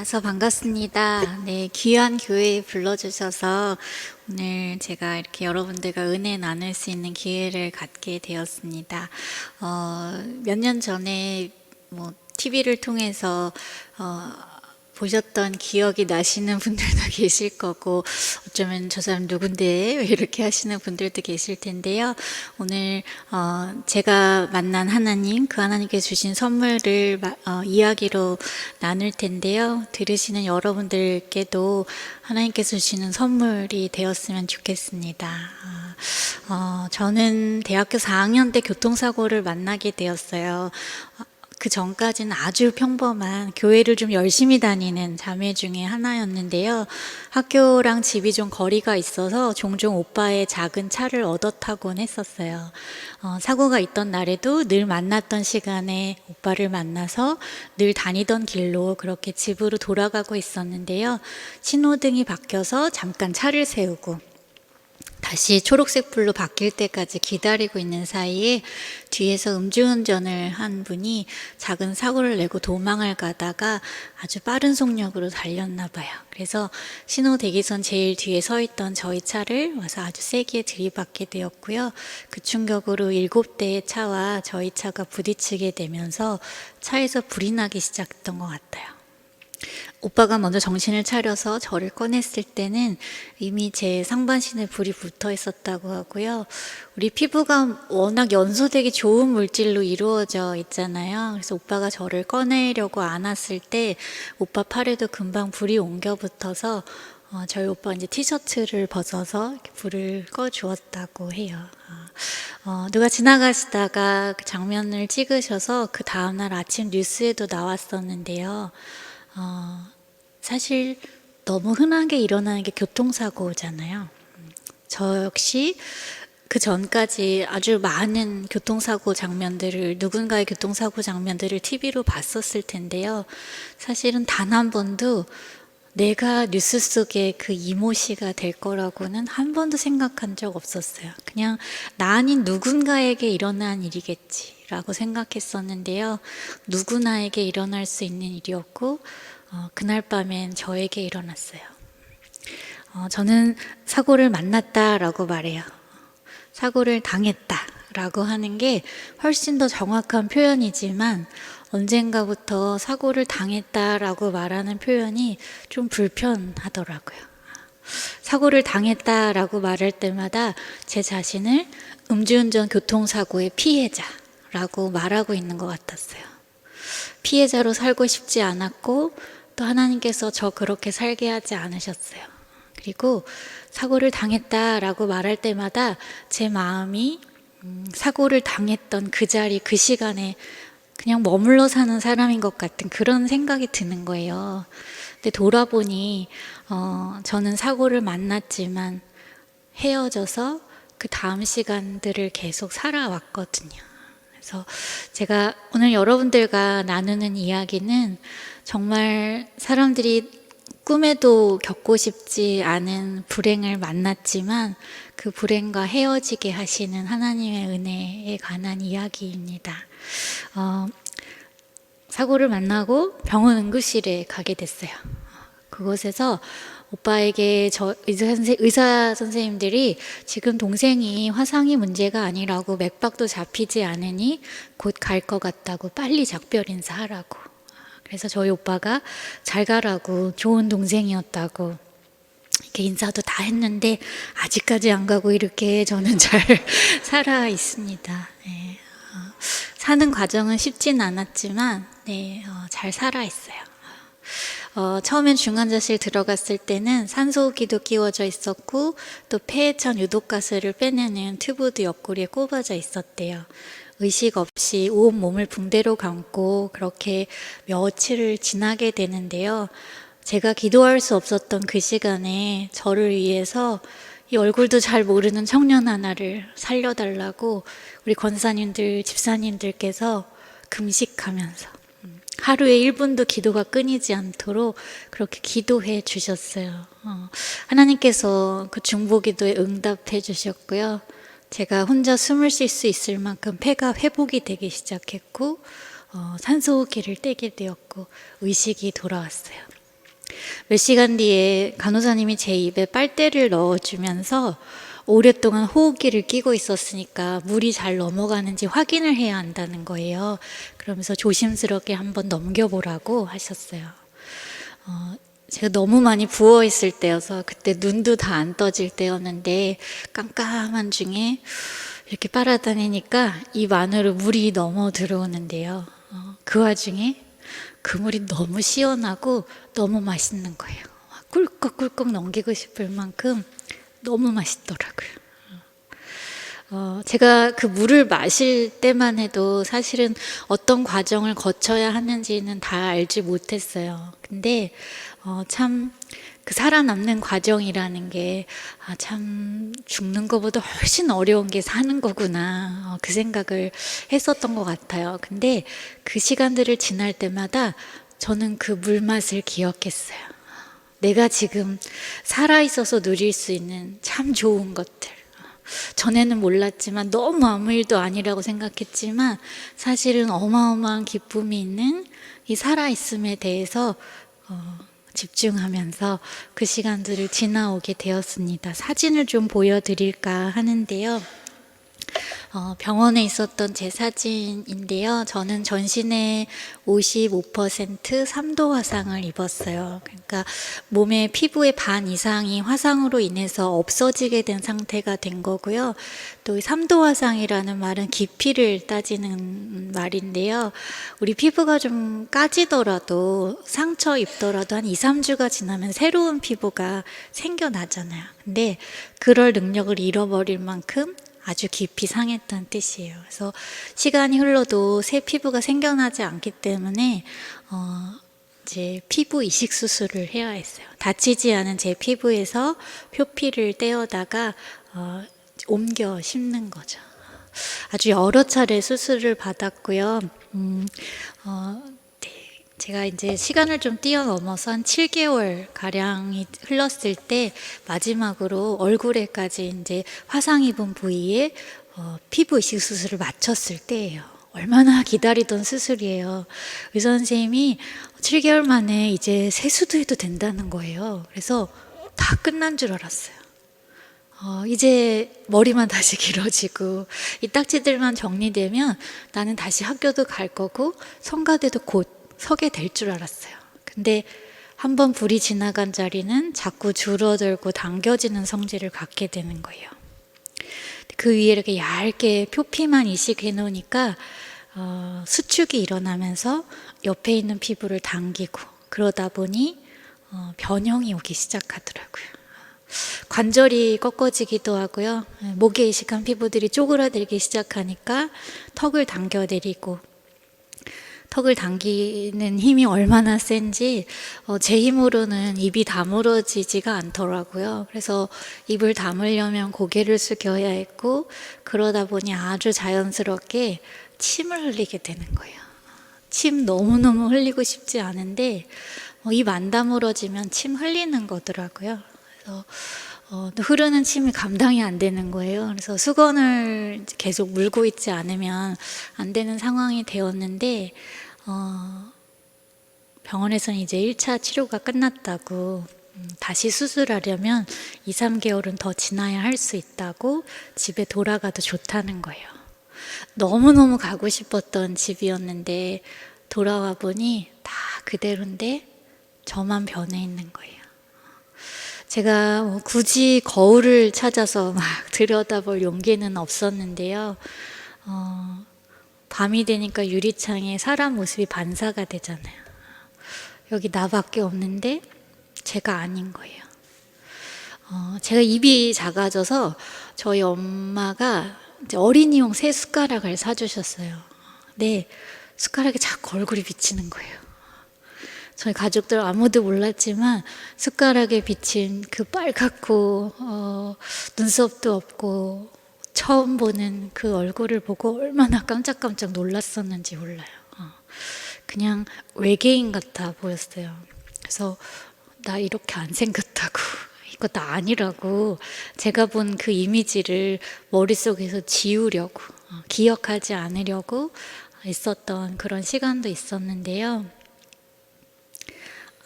만나서 반갑습니다. 네, 귀한 교회에 불러주셔서 오늘 제가 이렇게 여러분들과 은혜 나눌 수 있는 기회를 갖게 되었습니다. 몇 년 전에 TV를 통해서 보셨던 기억이 나시는 분들도 계실 거고, 어쩌면 저 사람 누군데 왜 이렇게 하시는 분들도 계실 텐데요. 오늘 제가 만난 하나님, 그 하나님께서 주신 선물을 이야기로 나눌 텐데요. 들으시는 여러분들께도 하나님께서 주시는 선물이 되었으면 좋겠습니다. 저는 대학교 4학년 때 교통사고를 만나게 되었어요. 그 전까지는 아주 평범한 교회를 좀 열심히 다니는 자매 중에 하나였는데요. 학교랑 집이 좀 거리가 있어서 종종 오빠의 작은 차를 얻어 타곤 했었어요. 사고가 있던 날에도 늘 만났던 시간에 오빠를 만나서 늘 다니던 길로 그렇게 집으로 돌아가고 있었는데요. 신호등이 바뀌어서 잠깐 차를 세우고 다시 초록색 불로 바뀔 때까지 기다리고 있는 사이에 뒤에서 음주운전을 한 분이 작은 사고를 내고 도망을 가다가 아주 빠른 속력으로 달렸나 봐요. 그래서 신호 대기선 제일 뒤에 서 있던 저희 차를 와서 아주 세게 들이받게 되었고요. 그 충격으로 7대의 차와 저희 차가 부딪히게 되면서 차에서 불이 나기 시작했던 것 같아요. 오빠가 먼저 정신을 차려서 저를 꺼냈을 때는 이미 제 상반신에 불이 붙어 있었다고 하고요. 우리 피부가 워낙 연소되게 좋은 물질로 이루어져 있잖아요. 그래서 오빠가 저를 꺼내려고 안았을 때 오빠 팔에도 금방 불이 옮겨 붙어서 저희 오빠 이제 티셔츠를 벗어서 이렇게 불을 꺼 주었다고 해요. 누가 지나가시다가 그 장면을 찍으셔서 그 다음날 아침 뉴스에도 나왔었는데요. 사실 너무 흔하게 일어나는 게 교통사고잖아요. 저 역시 그 전까지 아주 많은 교통사고 장면들을, 누군가의 교통사고 장면들을 TV로 봤었을 텐데요. 사실은 단 한 번도 내가 뉴스 속에 그 이모 씨가 될 거라고는 한 번도 생각한 적 없었어요. 그냥 나 아닌 누군가에게 일어난 일이겠지라고 생각했었는데요. 누구나에게 일어날 수 있는 일이었고 그날 밤엔 저에게 일어났어요. 저는 사고를 만났다라고 말해요. 사고를 당했다라고 하는 게 훨씬 더 정확한 표현이지만 언젠가부터 사고를 당했다라고 말하는 표현이 좀 불편하더라고요. 사고를 당했다라고 말할 때마다 제 자신을 음주운전 교통사고의 피해자라고 말하고 있는 것 같았어요. 피해자로 살고 싶지 않았고 또 하나님께서 저 그렇게 살게 하지 않으셨어요. 그리고 사고를 당했다라고 말할 때마다 제 마음이 사고를 당했던 그 자리, 그 시간에 그냥 머물러 사는 사람인 것 같은 그런 생각이 드는 거예요. 근데 돌아보니 저는 사고를 만났지만 헤어져서 그 다음 시간들을 계속 살아왔거든요. 그래서 제가 오늘 여러분들과 나누는 이야기는 정말 사람들이 꿈에도 겪고 싶지 않은 불행을 만났지만 그 불행과 헤어지게 하시는 하나님의 은혜에 관한 이야기입니다. 사고를 만나고 병원 응급실에 가게 됐어요. 그곳에서 오빠에게 의사 선생님들이 지금 동생이 화상이 문제가 아니라고 맥박도 잡히지 않으니 곧 갈 것 같다고 빨리 작별 인사하라고. 그래서 저희 오빠가 잘 가라고, 좋은 동생이었다고 이렇게 인사도 다 했는데 아직까지 안 가고 이렇게 저는 잘 살아 있습니다. 네. 사는 과정은 쉽진 않았지만 잘 살아 있어요. 처음엔 중환자실 들어갔을 때는 산소호흡기도 끼워져 있었고 또 폐에찬 유독가스를 빼내는 튜브도 옆구리에 꼽아져 있었대요. 의식 없이 온몸을 붕대로 감고 그렇게 며칠을 지나게 되는데요. 제가 기도할 수 없었던 그 시간에 저를 위해서 이 얼굴도 잘 모르는 청년 하나를 살려달라고 우리 권사님들, 집사님들께서 금식하면서 하루에 1분도 기도가 끊이지 않도록 그렇게 기도해 주셨어요. 하나님께서 그 중보기도에 응답해 주셨고요. 제가 혼자 숨을 쉴 수 있을 만큼 폐가 회복이 되기 시작했고 산소호흡기를 떼게 되었고 의식이 돌아왔어요. 몇 시간 뒤에 간호사님이 제 입에 빨대를 넣어주면서 오랫동안 호흡기를 끼고 있었으니까 물이 잘 넘어가는지 확인을 해야 한다는 거예요. 그러면서 조심스럽게 한번 넘겨보라고 하셨어요. 제가 너무 많이 부어있을 때여서 그때 눈도 다 안 떠질 때였는데 깜깜한 중에 이렇게 빨아다니니까 입 안으로 물이 넘어 들어오는데요. 그 와중에 그 물이 너무 시원하고 너무 맛있는 거예요. 꿀꺽꿀꺽 넘기고 싶을 만큼 너무 맛있더라고요. 제가 그 물을 마실 때만 해도 사실은 어떤 과정을 거쳐야 하는지는 다 알지 못했어요. 근데 참 그 살아남는 과정이라는 게 참 죽는 것보다 훨씬 어려운 게 사는 거구나, 그 생각을 했었던 것 같아요. 근데 그 시간들을 지날 때마다 저는 그 물맛을 기억했어요. 내가 지금 살아있어서 누릴 수 있는 참 좋은 것들, 전에는 몰랐지만 너무 아무 일도 아니라고 생각했지만 사실은 어마어마한 기쁨이 있는 이 살아있음에 대해서 집중하면서 그 시간들을 지나오게 되었습니다. 사진을 좀 보여드릴까 하는데요. 병원에 있었던 제 사진인데요. 저는 전신의 55% 3도 화상을 입었어요. 그러니까 몸의 피부의 반 이상이 화상으로 인해서 없어지게 된 상태가 된 거고요. 또 3도 화상이라는 말은 깊이를 따지는 말인데요. 우리 피부가 좀 까지더라도, 상처 입더라도 한 2, 3주가 지나면 새로운 피부가 생겨나잖아요. 근데 그럴 능력을 잃어버릴 만큼 아주 깊이 상했다는 뜻이에요. 그래서 시간이 흘러도 새 피부가 생겨나지 않기 때문에 이제 피부 이식 수술을 해야 했어요. 다치지 않은 제 피부에서 표피를 떼어다가 옮겨 심는 거죠. 아주 여러 차례 수술을 받았고요. 제가 이제 시간을 좀 뛰어넘어서 한 7개월 가량이 흘렀을 때 마지막으로 얼굴에까지 이제 화상 입은 부위에 피부 이식 수술을 마쳤을 때예요. 얼마나 기다리던 수술이에요. 의사 선생님이 7개월 만에 이제 세수도 해도 된다는 거예요. 그래서 다 끝난 줄 알았어요. 이제 머리만 다시 길어지고 이 딱지들만 정리되면 나는 다시 학교도 갈 거고 성가대도 곧 서게 될 줄 알았어요. 근데 한번 불이 지나간 자리는 자꾸 줄어들고 당겨지는 성질을 갖게 되는 거예요. 그 위에 이렇게 얇게 표피만 이식해 놓으니까 수축이 일어나면서 옆에 있는 피부를 당기고 그러다 보니 변형이 오기 시작하더라고요. 관절이 꺾어지기도 하고요. 목에 이식한 피부들이 쪼그라들기 시작하니까 턱을 당겨내리고, 턱을 당기는 힘이 얼마나 센지 제 힘으로는 입이 다물어지지가 않더라고요. 그래서 입을 다물려면 고개를 숙여야 했고, 그러다 보니 아주 자연스럽게 침을 흘리게 되는 거예요. 침 너무너무 흘리고 싶지 않은데 입 안 다물어지면 침 흘리는 거더라고요. 그래서 흐르는 침이 감당이 안 되는 거예요. 그래서 수건을 계속 물고 있지 않으면 안 되는 상황이 되었는데 병원에서는 이제 1차 치료가 끝났다고, 다시 수술하려면 2, 3개월은 더 지나야 할 수 있다고 집에 돌아가도 좋다는 거예요. 너무너무 가고 싶었던 집이었는데 돌아와 보니 다 그대로인데 저만 변해 있는 거예요. 제가 굳이 거울을 찾아서 막 들여다볼 용기는 없었는데요. 밤이 되니까 유리창에 사람 모습이 반사가 되잖아요. 여기 나밖에 없는데 제가 아닌 거예요. 제가 입이 작아져서 저희 엄마가 이제 어린이용 새 숟가락을 사주셨어요. 근데 숟가락에 자꾸 얼굴이 비치는 거예요. 저희 가족들 아무도 몰랐지만 숟가락에 비친 그 빨갛고 눈썹도 없고 처음 보는 그 얼굴을 보고 얼마나 깜짝깜짝 놀랐었는지 몰라요. 그냥 외계인 같아 보였어요. 그래서 나 이렇게 안 생겼다고, 이거 나 아니라고 제가 본 그 이미지를 머릿속에서 지우려고, 기억하지 않으려고 있었던 그런 시간도 있었는데요.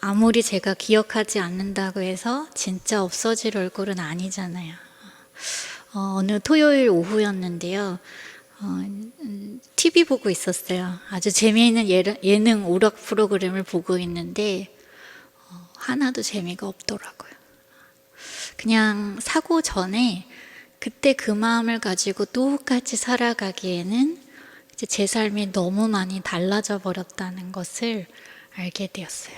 아무리 제가 기억하지 않는다고 해서 진짜 없어질 얼굴은 아니잖아요. 어느 토요일 오후였는데요. TV 보고 있었어요. 아주 재미있는 예능 오락 프로그램을 보고 있는데 하나도 재미가 없더라고요. 그냥 사고 전에 그때 그 마음을 가지고 똑같이 살아가기에는 이제 제 삶이 너무 많이 달라져 버렸다는 것을 알게 되었어요.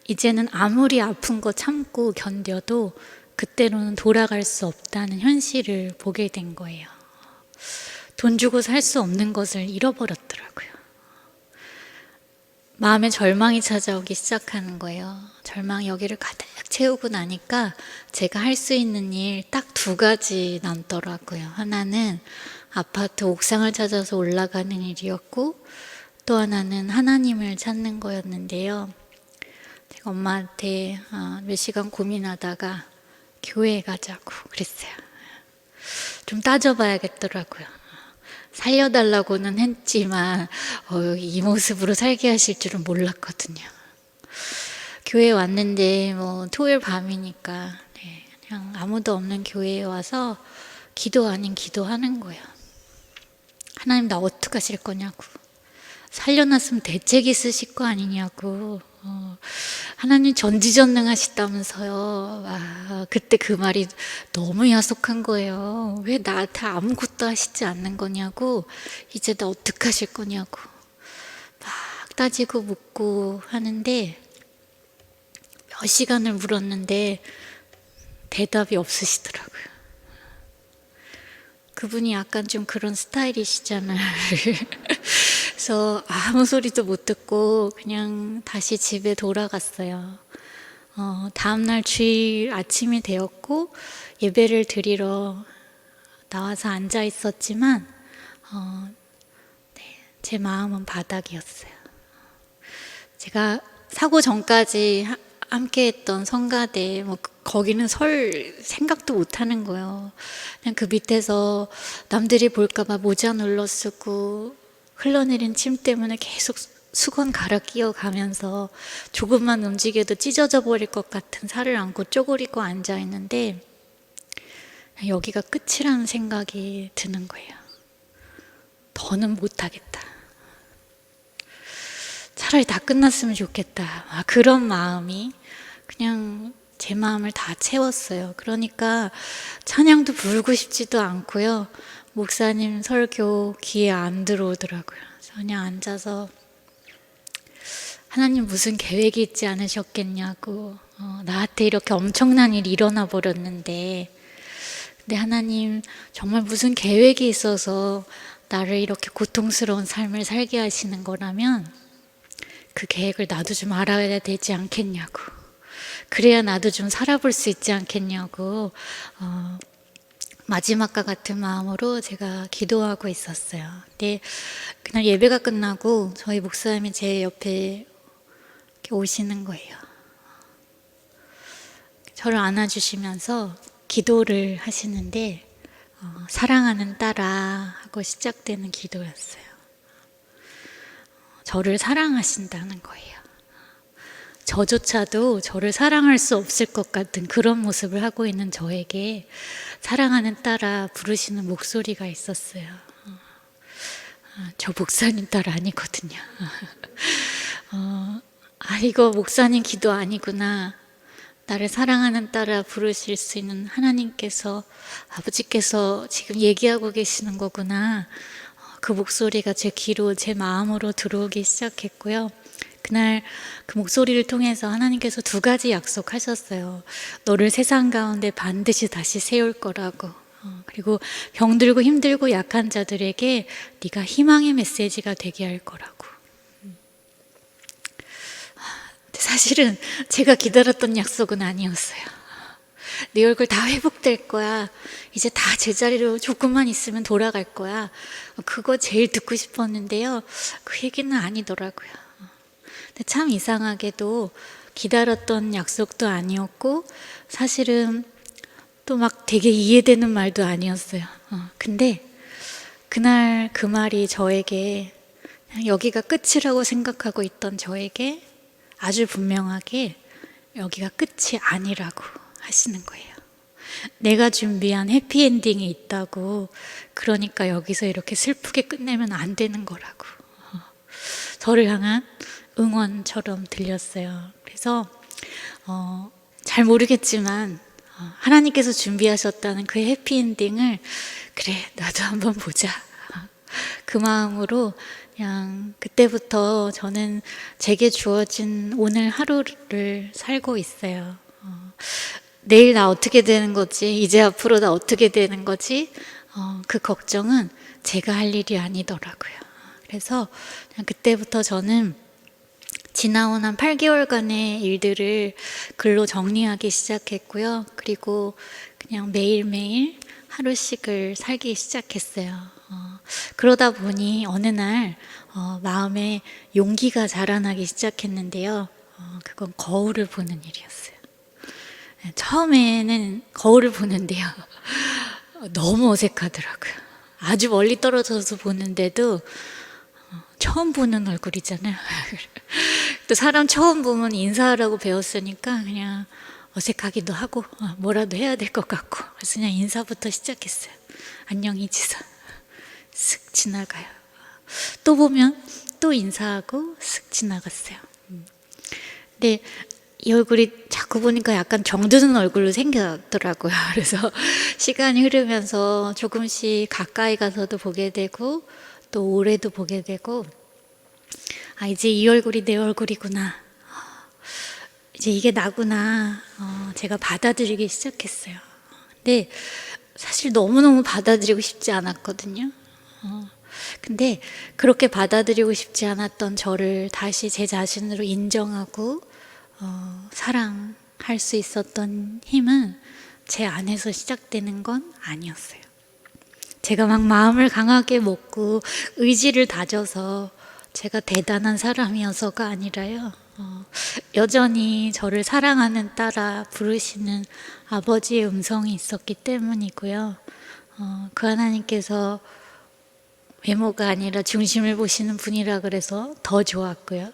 이제는 아무리 아픈 거 참고 견뎌도 그때로는 돌아갈 수 없다는 현실을 보게 된 거예요. 돈 주고 살 수 없는 것을 잃어버렸더라고요. 마음에 절망이 찾아오기 시작하는 거예요. 절망이 여기를 가득 채우고 나니까 제가 할 수 있는 일 딱 두 가지 남더라고요. 하나는 아파트 옥상을 찾아서 올라가는 일이었고, 또 하나는 하나님을 찾는 거였는데요. 제가 엄마한테 몇 시간 고민하다가 교회에 가자고 그랬어요. 좀 따져봐야겠더라고요. 살려달라고는 했지만 이 모습으로 살게 하실 줄은 몰랐거든요. 교회에 왔는데 뭐 토요일 밤이니까 그냥 아무도 없는 교회에 와서 기도 아닌 기도하는 거예요. 하나님 나 어떡하실 거냐고, 살려놨으면 대책 있으실 거 아니냐고, 하나님 전지전능하시다면서요. 그때 그 말이 너무 야속한 거예요. 왜 나한테 아무것도 하시지 않는 거냐고, 이제 나 어떡하실 거냐고 막 따지고 묻고 하는데 몇 시간을 물었는데 대답이 없으시더라고요. 그분이 약간 좀 그런 스타일이시잖아요. 그래서 아무 소리도 못 듣고 그냥 다시 집에 돌아갔어요. 다음날 주일 아침이 되었고 예배를 드리러 나와서 앉아 있었지만 제 마음은 바닥이었어요. 제가 사고 전까지 함께했던 성가대, 거기는 설 생각도 못 하는 거예요. 그냥 그 밑에서 남들이 볼까봐 모자 눌러 쓰고 흘러내린 침 때문에 계속 수건 갈아 끼워 가면서 조금만 움직여도 찢어져 버릴 것 같은 살을 안고 쪼그리고 앉아 있는데 여기가 끝이라는 생각이 드는 거예요. 더는 못하겠다. 차라리 다 끝났으면 좋겠다. 그런 마음이 그냥 제 마음을 다 채웠어요. 그러니까 찬양도 부르고 싶지도 않고요. 목사님 설교 귀에 안 들어오더라고요. 그냥 앉아서 하나님 무슨 계획이 있지 않으셨겠냐고, 나한테 이렇게 엄청난 일이 일어나 버렸는데 근데 하나님 정말 무슨 계획이 있어서 나를 이렇게 고통스러운 삶을 살게 하시는 거라면 그 계획을 나도 좀 알아야 되지 않겠냐고, 그래야 나도 좀 살아볼 수 있지 않겠냐고 마지막과 같은 마음으로 제가 기도하고 있었어요. 근데 그날 예배가 끝나고 저희 목사님이 제 옆에 이렇게 오시는 거예요. 저를 안아주시면서 기도를 하시는데 사랑하는 딸아 하고 시작되는 기도였어요. 저를 사랑하신다는 거예요. 저조차도 저를 사랑할 수 없을 것 같은 그런 모습을 하고 있는 저에게 사랑하는 딸아 부르시는 목소리가 있었어요. 저 목사님 딸 아니거든요. 이거 목사님 기도 아니구나. 나를 사랑하는 딸아 부르실 수 있는 하나님께서, 아버지께서 지금 얘기하고 계시는 거구나. 그 목소리가 제 귀로, 제 마음으로 들어오기 시작했고요. 그날 그 목소리를 통해서 하나님께서 두 가지 약속하셨어요. 너를 세상 가운데 반드시 다시 세울 거라고, 그리고 병들고 힘들고 약한 자들에게 네가 희망의 메시지가 되게 할 거라고. 사실은 제가 기다렸던 약속은 아니었어요. 네 얼굴 다 회복될 거야. 이제 다 제자리로 조금만 있으면 돌아갈 거야. 그거 제일 듣고 싶었는데요. 그 얘기는 아니더라고요. 근데 참 이상하게도 기다렸던 약속도 아니었고 사실은 또 막 되게 이해되는 말도 아니었어요. 근데 그날 그 말이 저에게 여기가 끝이라고 생각하고 있던 저에게 아주 분명하게 여기가 끝이 아니라고 하시는 거예요. 내가 준비한 해피엔딩이 있다고, 그러니까 여기서 이렇게 슬프게 끝내면 안 되는 거라고 저를 향한 응원처럼 들렸어요. 그래서 잘 모르겠지만 하나님께서 준비하셨다는 그 해피엔딩을 그래 나도 한번 보자, 그 마음으로 그냥 그때부터 저는 제게 주어진 오늘 하루를 살고 있어요. 내일 나 어떻게 되는 거지? 이제 앞으로 나 어떻게 되는 거지? 그 걱정은 제가 할 일이 아니더라고요. 그래서 그냥 그때부터 저는 지나온 한 8개월간의 일들을 글로 정리하기 시작했고요. 그리고 그냥 매일매일 하루씩을 살기 시작했어요. 그러다 보니 어느 날 마음에 용기가 자라나기 시작했는데요. 그건 거울을 보는 일이었어요. 처음에는 거울을 보는데요. 너무 어색하더라고요. 아주 멀리 떨어져서 보는데도 처음 보는 얼굴이잖아요. 또 사람 처음 보면 인사하라고 배웠으니까 그냥 어색하기도 하고 뭐라도 해야 될 것 같고, 그래서 그냥 인사부터 시작했어요. 안녕 이지선. 슥 지나가요. 또 보면 또 인사하고 슥 지나갔어요. 근데 이 얼굴이 자꾸 보니까 약간 정드는 얼굴로 생겼더라고요. 그래서 시간이 흐르면서 조금씩 가까이 가서도 보게 되고 또 오래도 보게 되고, 이제 이 얼굴이 내 얼굴이구나, 이제 이게 나구나, 제가 받아들이기 시작했어요. 근데 사실 너무너무 받아들이고 싶지 않았거든요. 근데 그렇게 받아들이고 싶지 않았던 저를 다시 제 자신으로 인정하고 사랑할 수 있었던 힘은 제 안에서 시작되는 건 아니었어요. 제가 막 마음을 강하게 먹고 의지를 다져서 제가 대단한 사람이어서가 아니라요. 여전히 저를 사랑하는 딸아 부르시는 아버지의 음성이 있었기 때문이고요. 그 하나님께서 외모가 아니라 중심을 보시는 분이라 그래서 더 좋았고요.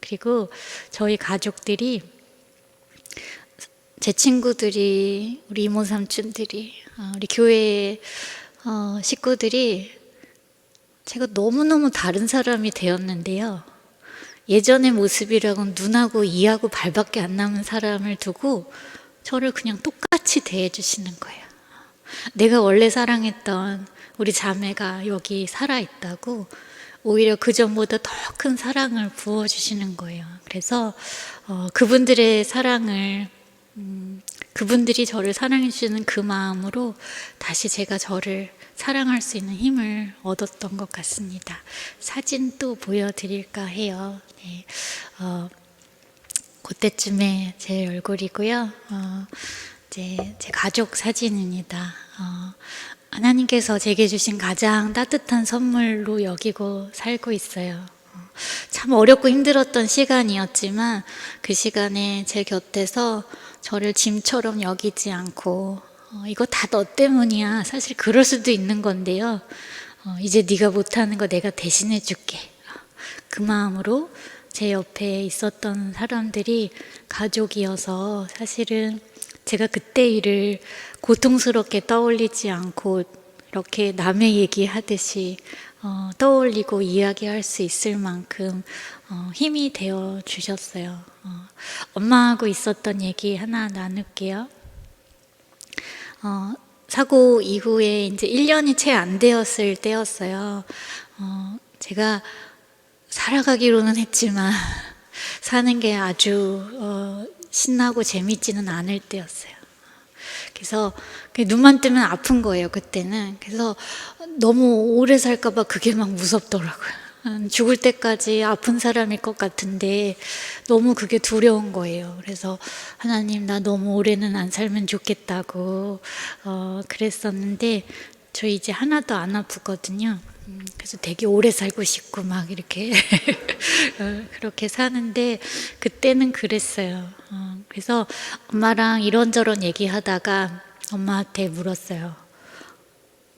그리고 저희 가족들이, 제 친구들이, 우리 이모 삼촌들이, 우리 교회 식구들이 제가 너무너무 다른 사람이 되었는데요. 예전의 모습이라고는 눈하고 이하고 발밖에 안 남은 사람을 두고 저를 그냥 똑같이 대해주시는 거예요. 내가 원래 사랑했던 우리 자매가 여기 살아있다고 오히려 그 전보다 더 큰 사랑을 부어주시는 거예요. 그래서 그분들의 사랑을, 그분들이 저를 사랑해 주시는 그 마음으로 다시 제가 저를 사랑할 수 있는 힘을 얻었던 것 같습니다. 사진 또 보여드릴까 해요. 네. 그때쯤에 제 얼굴이고요. 이제 제 가족 사진입니다. 하나님께서 제게 주신 가장 따뜻한 선물로 여기고 살고 있어요. 참 어렵고 힘들었던 시간이었지만 그 시간에 제 곁에서 저를 짐처럼 여기지 않고 이거 다 너 때문이야. 사실 그럴 수도 있는 건데요. 이제 네가 못하는 거 내가 대신해 줄게. 그 마음으로 제 옆에 있었던 사람들이 가족이어서 사실은 제가 그때 일을 고통스럽게 떠올리지 않고 이렇게 남의 얘기하듯이 떠올리고 이야기할 수 있을 만큼 힘이 되어 주셨어요. 엄마하고 있었던 얘기 하나 나눌게요. 사고 이후에 이제 1년이 채 안 되었을 때였어요. 제가 살아가기로는 했지만 사는 게 아주 신나고 재밌지는 않을 때였어요. 그래서 눈만 뜨면 아픈 거예요, 그때는. 그래서 너무 오래 살까 봐 그게 막 무섭더라고요. 죽을 때까지 아픈 사람일 것 같은데 너무 그게 두려운 거예요. 그래서 하나님, 나 너무 오래는 안 살면 좋겠다고 그랬었는데 저 이제 하나도 안 아프거든요. 그래서 되게 오래 살고 싶고 막 이렇게 그렇게 사는데 그때는 그랬어요. 그래서 엄마랑 이런저런 얘기하다가 엄마한테 물었어요.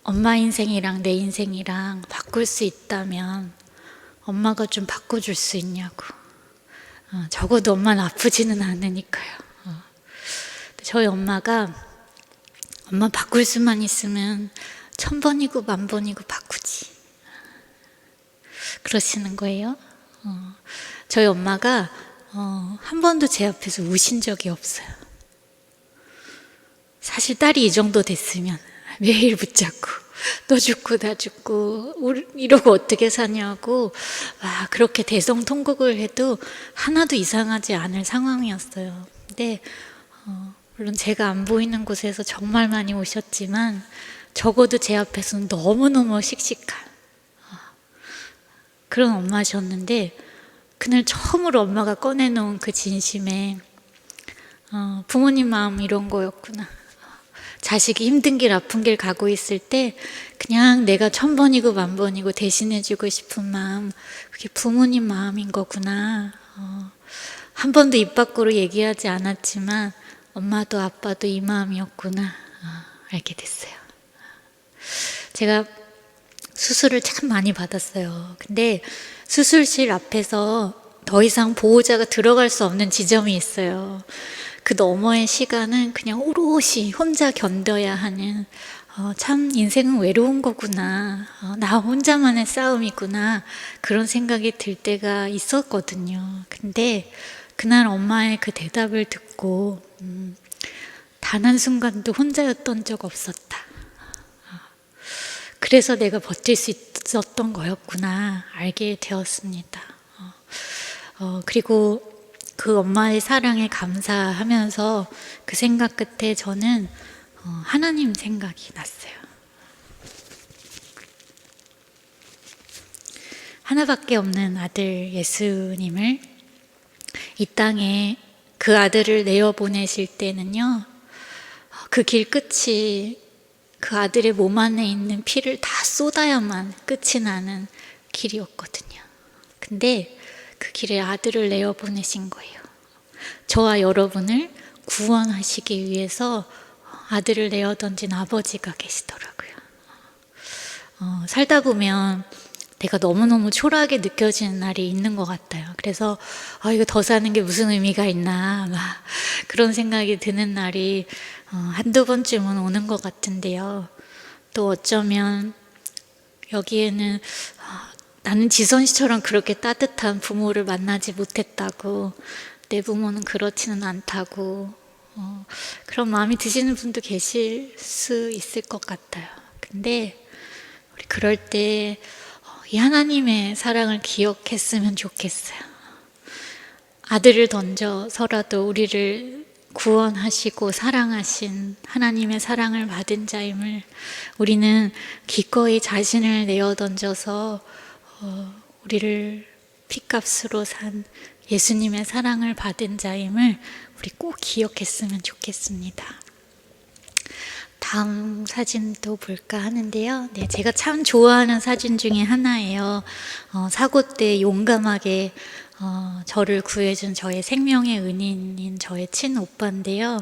엄마 인생이랑 내 인생이랑 바꿀 수 있다면 엄마가 좀 바꿔줄 수 있냐고. 적어도 엄마는 아프지는 않으니까요. 저희 엄마가 엄마 바꿀 수만 있으면 1000번이고 10,000번이고 바꾸지. 그러시는 거예요. 저희 엄마가 한 번도 제 앞에서 우신 적이 없어요. 사실 딸이 이 정도 됐으면 매일 붙잡고 너 죽고 나 죽고 이러고 어떻게 사냐고 그렇게 대성통곡을 해도 하나도 이상하지 않을 상황이었어요. 근데 물론 제가 안 보이는 곳에서 정말 많이 오셨지만 적어도 제 앞에서는 너무너무 씩씩한 그런 엄마셨는데, 그날 처음으로 엄마가 꺼내놓은 그 진심에 부모님 마음 이런 거였구나. 자식이 힘든 길 아픈 길 가고 있을 때 그냥 내가 1000번이고 10,000번이고 대신해주고 싶은 마음, 그게 부모님 마음인 거구나. 한 번도 입 밖으로 얘기하지 않았지만 엄마도 아빠도 이 마음이었구나 알게 됐어요. 제가 수술을 참 많이 받았어요. 근데 수술실 앞에서 더 이상 보호자가 들어갈 수 없는 지점이 있어요. 그 너머의 시간은 그냥 오롯이 혼자 견뎌야 하는 참 인생은 외로운 거구나, 나 혼자만의 싸움이구나, 그런 생각이 들 때가 있었거든요. 근데 그날 엄마의 그 대답을 듣고 단 한순간도 혼자였던 적 없었다. 그래서 내가 버틸 수 있었던 거였구나 알게 되었습니다. 그리고 그 엄마의 사랑에 감사하면서 그 생각 끝에 저는 하나님 생각이 났어요. 하나밖에 없는 아들 예수님을 이 땅에 그 아들을 내어보내실 때는요, 그 길 끝이 그 아들의 몸 안에 있는 피를 다 쏟아야만 끝이 나는 길이었거든요. 근데 그 길에 아들을 내어보내신 거예요. 저와 여러분을 구원하시기 위해서 아들을 내어던진 아버지가 계시더라고요. 살다 보면 내가 너무너무 초라하게 느껴지는 날이 있는 것 같아요. 그래서 이거 더 사는 게 무슨 의미가 있나 그런 생각이 드는 날이 한두 번쯤은 오는 것 같은데요. 또 어쩌면 여기에는 나는 지선 씨처럼 그렇게 따뜻한 부모를 만나지 못했다고, 내 부모는 그렇지는 않다고 그런 마음이 드시는 분도 계실 수 있을 것 같아요. 근데 우리 그럴 때 이 하나님의 사랑을 기억했으면 좋겠어요. 아들을 던져서라도 우리를 구원하시고 사랑하신 하나님의 사랑을 받은 자임을 우리는 기꺼이 자신을 내어 던져서 우리를 핏값으로 산 예수님의 사랑을 받은 자임을 우리 꼭 기억했으면 좋겠습니다. 다음 사진도 볼까 하는데요. 네, 제가 참 좋아하는 사진 중에 하나예요. 사고 때 용감하게 저를 구해준 저의 생명의 은인인 저의 친오빠인데요.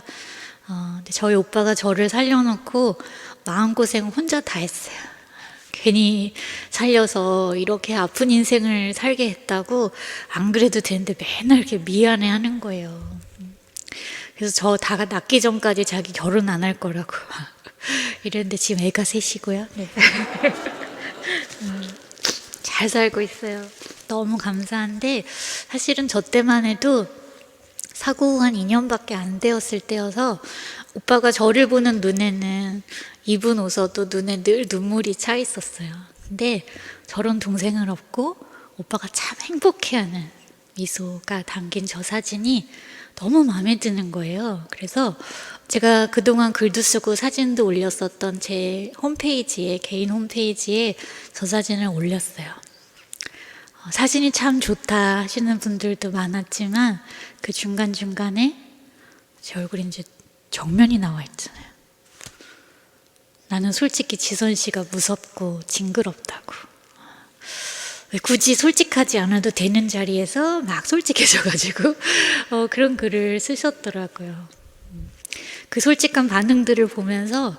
저희 오빠가 저를 살려놓고 마음고생 혼자 다 했어요. 괜히 살려서 이렇게 아픈 인생을 살게 했다고 안 그래도 되는데 맨날 이렇게 미안해 하는 거예요. 그래서 저 다 낳기 전까지 자기 결혼 안 할 거라고 이랬는데 지금 애가 셋이고요. 네. 잘 살고 있어요. 너무 감사한데, 사실은 저 때만 해도 사고 후 한 2년밖에 안 되었을 때여서 오빠가 저를 보는 눈에는 입은 웃어도 눈에 늘 눈물이 차 있었어요. 근데 저런 동생을 얻고 오빠가 참 행복해하는 미소가 담긴 저 사진이 너무 마음에 드는 거예요. 그래서 제가 그동안 글도 쓰고 사진도 올렸었던 제 홈페이지에, 개인 홈페이지에 저 사진을 올렸어요. 사진이 참 좋다 하시는 분들도 많았지만 그 중간중간에 제 얼굴이 이제 정면이 나와 있잖아요. 나는 솔직히 지선 씨가 무섭고 징그럽다고. 굳이 솔직하지 않아도 되는 자리에서 막 솔직해져가지고 그런 글을 쓰셨더라고요. 그 솔직한 반응들을 보면서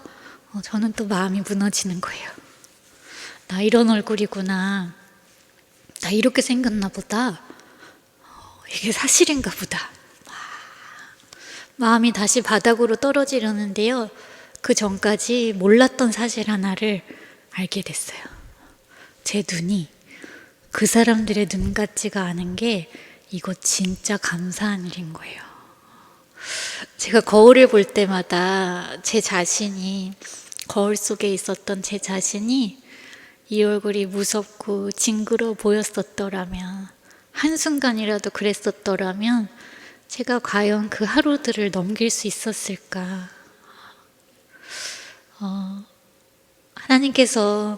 저는 또 마음이 무너지는 거예요. 나 이런 얼굴이구나, 나 이렇게 생겼나 보다, 이게 사실인가 보다. 마음이 다시 바닥으로 떨어지려는데요. 그 전까지 몰랐던 사실 하나를 알게 됐어요. 제 눈이 그 사람들의 눈 같지가 않은 게 이거 진짜 감사한 일인 거예요. 제가 거울을 볼 때마다 제 자신이, 거울 속에 있었던 제 자신이 이 얼굴이 무섭고 징그러워 보였었더라면, 한순간이라도 그랬었더라면 제가 과연 그 하루들을 넘길 수 있었을까. 하나님께서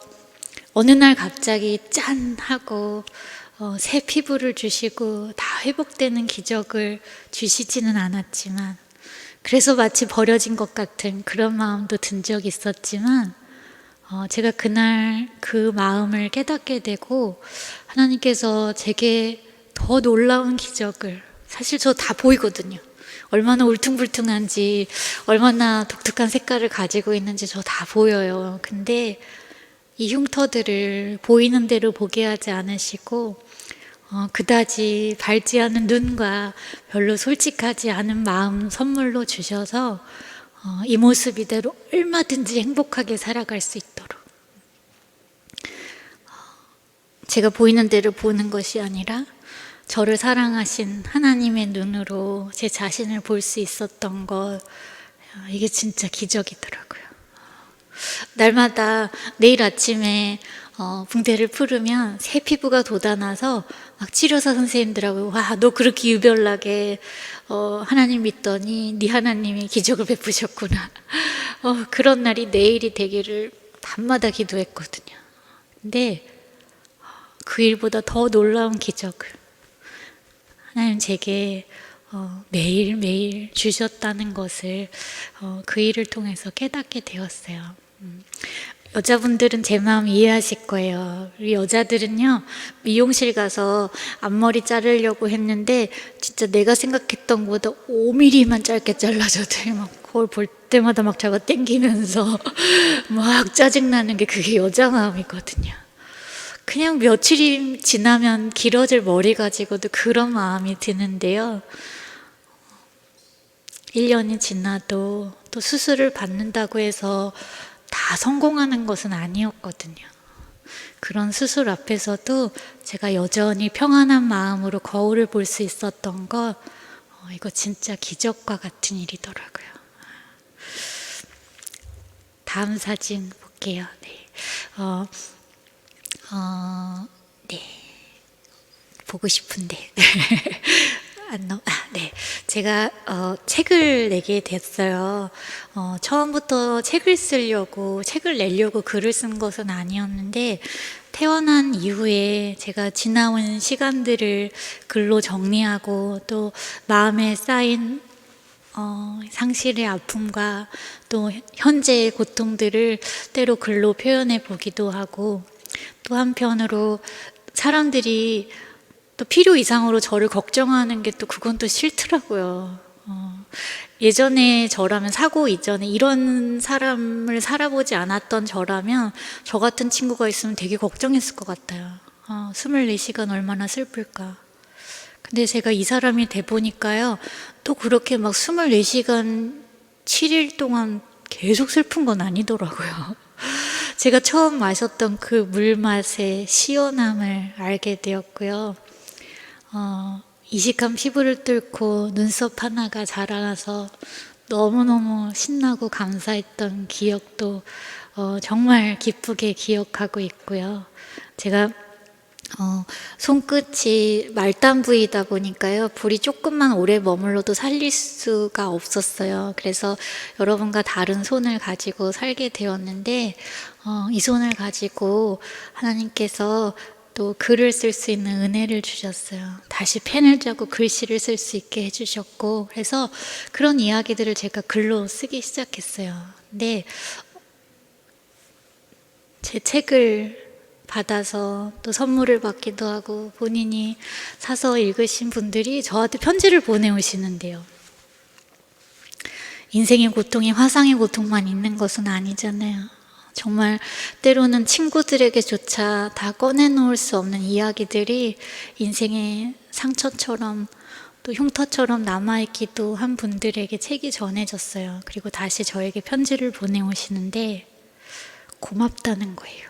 어느 날 갑자기 짠 하고 새 피부를 주시고 다 회복되는 기적을 주시지는 않았지만, 그래서 마치 버려진 것 같은 그런 마음도 든 적이 있었지만, 제가 그날 그 마음을 깨닫게 되고 하나님께서 제게 더 놀라운 기적을, 사실 저 다 보이거든요. 얼마나 울퉁불퉁한지, 얼마나 독특한 색깔을 가지고 있는지 저 다 보여요. 근데 이 흉터들을 보이는 대로 보게 하지 않으시고 그다지 밝지 않은 눈과 별로 솔직하지 않은 마음 선물로 주셔서 이 모습 이대로 얼마든지 행복하게 살아갈 수 있도록, 제가 보이는 대로 보는 것이 아니라 저를 사랑하신 하나님의 눈으로 제 자신을 볼 수 있었던 것, 이게 진짜 기적이더라고요. 날마다 내일 아침에 붕대를 풀으면 새 피부가 돋아나서 막 치료사 선생님들하고, 와, 너 그렇게 유별나게 하나님 믿더니 네 하나님이 기적을 베푸셨구나. 그런 날이 내일이 되기를 밤마다 기도했거든요. 근데 그 일보다 더 놀라운 기적을 하나님 제게 매일매일 주셨다는 것을 그 일을 통해서 깨닫게 되었어요. 여자분들은 제 마음 이해하실 거예요. 우리 여자들은요, 미용실 가서 앞머리 자르려고 했는데 진짜 내가 생각했던 것보다 5mm만 짧게 잘라줘도 막 거울 볼 때마다 막 잡아 당기면서 막 짜증나는 게, 그게 여자 마음이거든요. 그냥 며칠이 지나면 길어질 머리 가지고도 그런 마음이 드는데요, 1년이 지나도 또 수술을 받는다고 해서 다 성공하는 것은 아니었거든요. 그런 수술 앞에서도 제가 여전히 평안한 마음으로 거울을 볼 수 있었던 거, 이거 진짜 기적과 같은 일이더라고요. 다음 사진 볼게요. 네. 네. 보고 싶은데. 네. 제가 책을 내게 됐어요. 처음부터 책을 내려고 글을 쓴 것은 아니었는데, 태어난 이후에 제가 지나온 시간들을 글로 정리하고, 또 마음에 쌓인 상실의 아픔과 또 현재의 고통들을 때로 글로 표현해 보기도 하고, 또 한편으로 사람들이 또 필요 이상으로 저를 걱정하는 게 또 그건 또 싫더라고요. 예전에 저라면, 사고 이전에 이런 사람을 살아보지 않았던 저라면 저 같은 친구가 있으면 되게 걱정했을 것 같아요. 24시간 얼마나 슬플까. 근데 제가 이 사람이 돼 보니까요, 또 그렇게 막 24시간 7일 동안 계속 슬픈 건 아니더라고요. 제가 처음 마셨던 그 물맛의 시원함을 알게 되었고요. 이식한 피부를 뚫고 눈썹 하나가 자라나서 너무너무 신나고 감사했던 기억도 정말 기쁘게 기억하고 있고요. 제가 손끝이 말단 부위이다 보니까요, 불이 조금만 오래 머물러도 살릴 수가 없었어요. 그래서 여러분과 다른 손을 가지고 살게 되었는데, 이 손을 가지고 하나님께서 또 글을 쓸 수 있는 은혜를 주셨어요. 다시 펜을 잡고 글씨를 쓸 수 있게 해주셨고, 그래서 그런 이야기들을 제가 글로 쓰기 시작했어요. 근데 제 책을 받아서 또 선물을 받기도 하고, 본인이 사서 읽으신 분들이 저한테 편지를 보내오시는데요. 인생의 고통이 화상의 고통만 있는 것은 아니잖아요. 정말 때로는 친구들에게조차 다 꺼내놓을 수 없는 이야기들이 인생의 상처처럼 또 흉터처럼 남아있기도 한 분들에게 책이 전해졌어요. 그리고 다시 저에게 편지를 보내오시는데 고맙다는 거예요.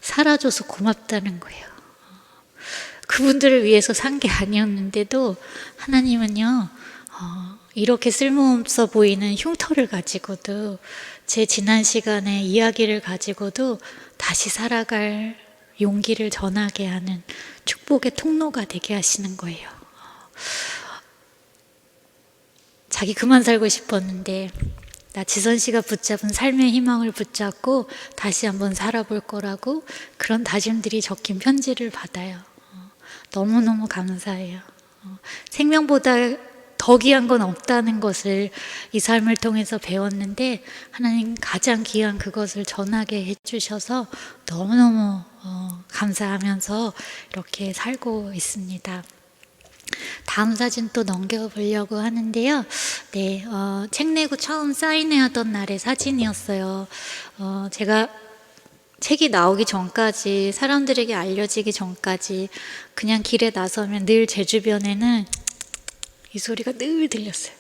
살아줘서 고맙다는 거예요. 그분들을 위해서 산 게 아니었는데도 하나님은요, 이렇게 쓸모없어 보이는 흉터를 가지고도 제 지난 시간의 이야기를 가지고도 다시 살아갈 용기를 전하게 하는 축복의 통로가 되게 하시는 거예요. 자기 그만 살고 싶었는데 나 지선 씨가 붙잡은 삶의 희망을 붙잡고 다시 한번 살아볼 거라고 그런 다짐들이 적힌 편지를 받아요. 너무너무 감사해요. 생명보다 더 귀한 건 없다는 것을 이 삶을 통해서 배웠는데 하나님 가장 귀한 그것을 전하게 해주셔서 너무너무 감사하면서 이렇게 살고 있습니다. 다음 사진 또 넘겨보려고 하는데요. 네, 책 내고 처음 사인회하던 날의 사진이었어요. 제가 책이 나오기 전까지, 사람들에게 알려지기 전까지 그냥 길에 나서면 늘 제 주변에는 이 소리가 늘 들렸어요.